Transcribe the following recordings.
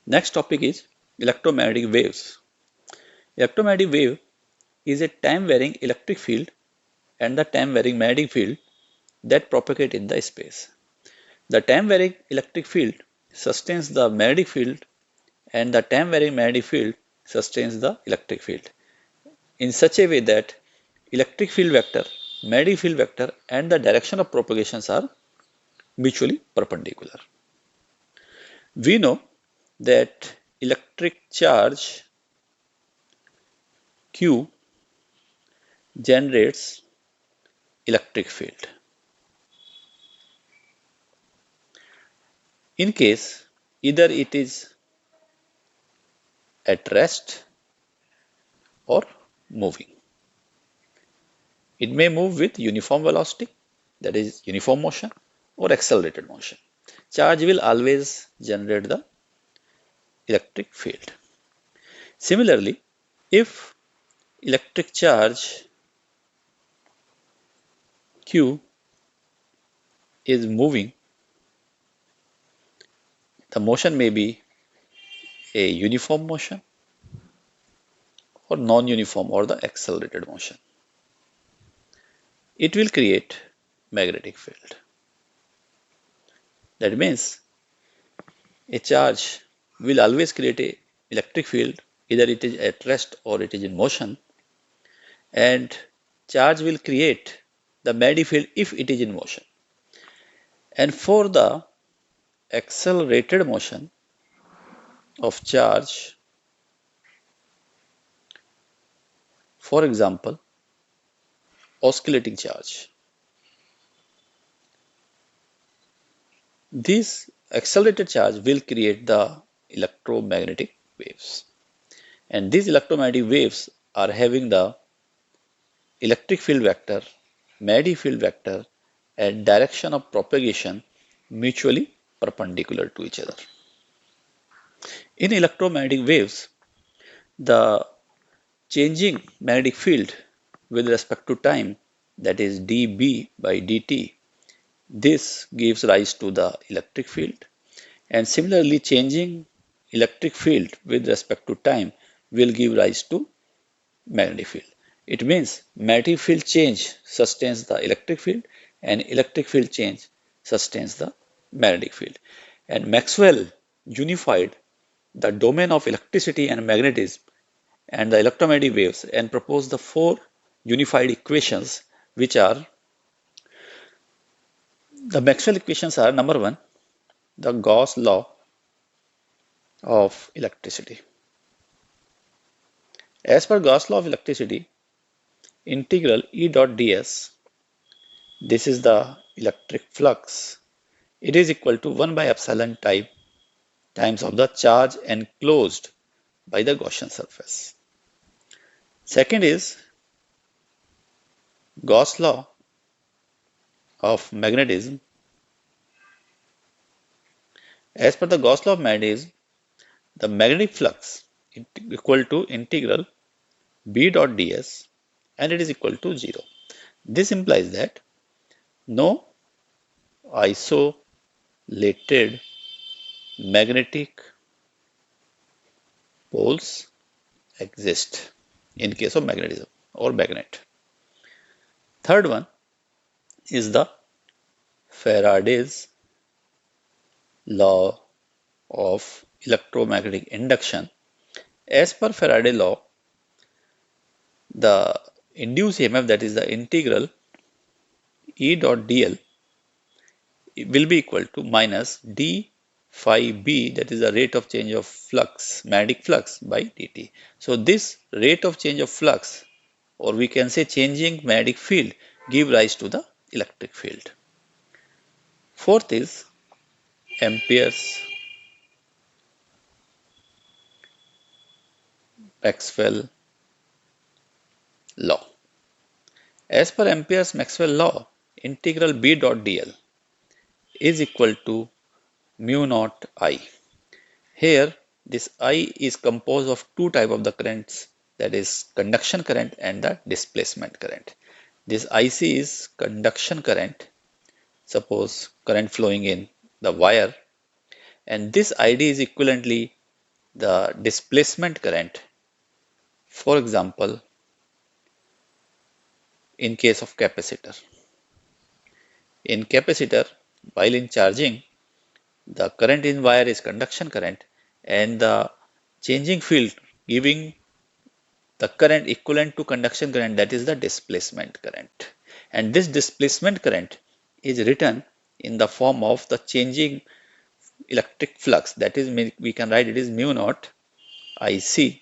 Next topic is electromagnetic waves. Electromagnetic wave is a time-varying electric field and the time-varying magnetic field that propagate in the space. The time-varying electric field sustains the magnetic field and the time-varying magnetic field sustains the electric field in such a way that electric field vector, magnetic field vector and the direction of propagations are mutually perpendicular. We know that electric charge Q generates electric field. In case either it is at rest or moving. It may move with uniform velocity, that is uniform motion, or accelerated motion. Charge will always generate the electric field. Similarly, if electric charge Q is moving, the motion may be a uniform motion or non-uniform or the accelerated motion. It will create magnetic field. That means a charge will always create a electric field, either it is at rest or it is in motion, and charge will create the magnetic field if it is in motion. And for the accelerated motion of charge, for example, oscillating charge, this accelerated charge will create the electromagnetic waves. And these electromagnetic waves are having the electric field vector, magnetic field vector, and direction of propagation mutually perpendicular to each other. In electromagnetic waves, the changing magnetic field with respect to time, that is dB by dt, this gives rise to the electric field. And similarly, changing electric field with respect to time will give rise to magnetic field. It means magnetic field change sustains the electric field and electric field change sustains the magnetic field. And Maxwell unified the domain of electricity and magnetism and the electromagnetic waves and proposed the four unified equations, which are the Maxwell equations are: number one, the Gauss law of electricity. As per Gauss law of electricity, integral E dot ds, this is the electric flux, it is equal to 1 by epsilon type times of the charge enclosed by the Gaussian surface. Second is Gauss law of magnetism. As per the Gauss law of magnetism, the magnetic flux is equal to integral B dot ds and it is equal to 0. This implies that no isolated magnetic poles exist in case of magnetism or magnet. Third one is the Faraday's law of electromagnetic induction. As per Faraday law, the induced EMF, that is the integral E dot dl, will be equal to minus d phi b, that is the rate of change of flux, magnetic flux, by dt. So this rate of change of flux, or we can say changing magnetic field, give rise to the electric field. Fourth is Ampere's Maxwell law. As per Ampere's Maxwell law, integral B dot dl is equal to mu naught I. Here, this I is composed of two types of the currents, that is conduction current and the displacement current. This IC is conduction current, suppose current flowing in the wire, and this ID is equivalently the displacement current. For example, in case of capacitor. In capacitor, while in charging, the current in wire is conduction current and the changing field giving the current equivalent to conduction current, that is the displacement current. And this displacement current is written in the form of the changing electric flux, that is we can write it is mu naught IC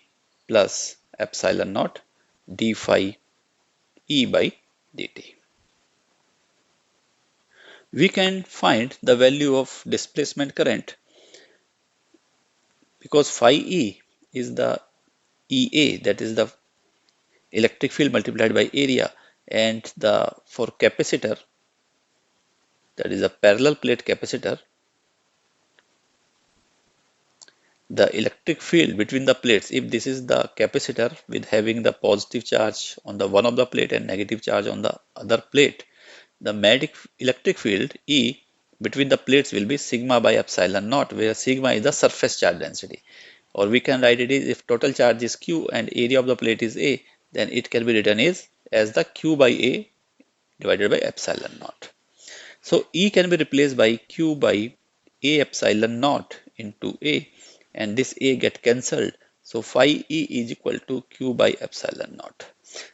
plus epsilon naught d phi E by dt. We can find the value of displacement current because phi E is the EA, that is the electric field multiplied by area, and the for capacitor, that is a parallel plate capacitor, the electric field between the plates, if this is the capacitor with having the positive charge on the one of the plate and negative charge on the other plate, the magnetic electric field E between the plates will be sigma by epsilon naught, where sigma is the surface charge density. Or we can write it is if total charge is Q and area of the plate is A, then it can be written as the Q by A divided by epsilon naught. So E can be replaced by Q by A epsilon naught into A, and this A get cancelled. So phi E is equal to Q by epsilon naught.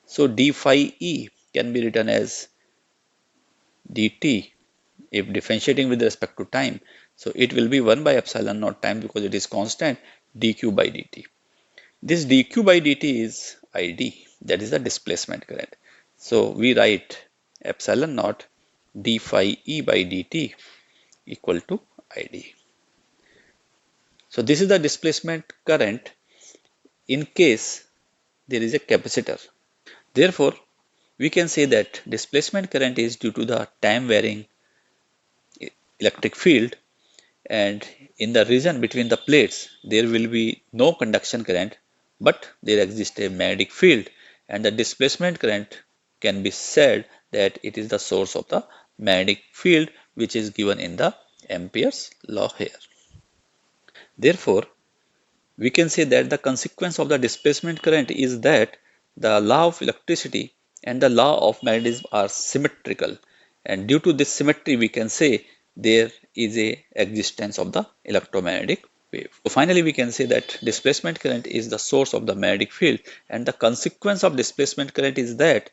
So d phi E can be written as dt if differentiating with respect to time. So it will be 1 by epsilon naught time because it is constant dq by dt. This dq by dt is id, that is the displacement current. So we write epsilon naught d phi E by dt equal to id. So this is the displacement current in case there is a capacitor. Therefore, we can say that displacement current is due to the time varying electric field, and in the region between the plates there will be no conduction current, but there exists a magnetic field, and the displacement current can be said that it is the source of the magnetic field, which is given in the Ampere's law here. Therefore, we can say that the consequence of the displacement current is that the law of electricity and the law of magnetism are symmetrical, and due to this symmetry we can say there is a existence of the electromagnetic wave. So finally we can say that displacement current is the source of the magnetic field, and the consequence of displacement current is that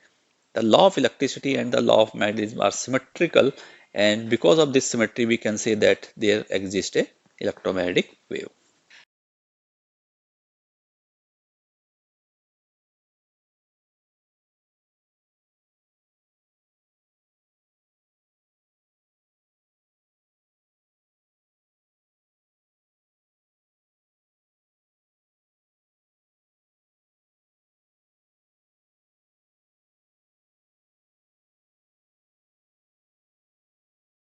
the law of electricity and the law of magnetism are symmetrical, and because of this symmetry we can say that there exists a electromagnetic wave.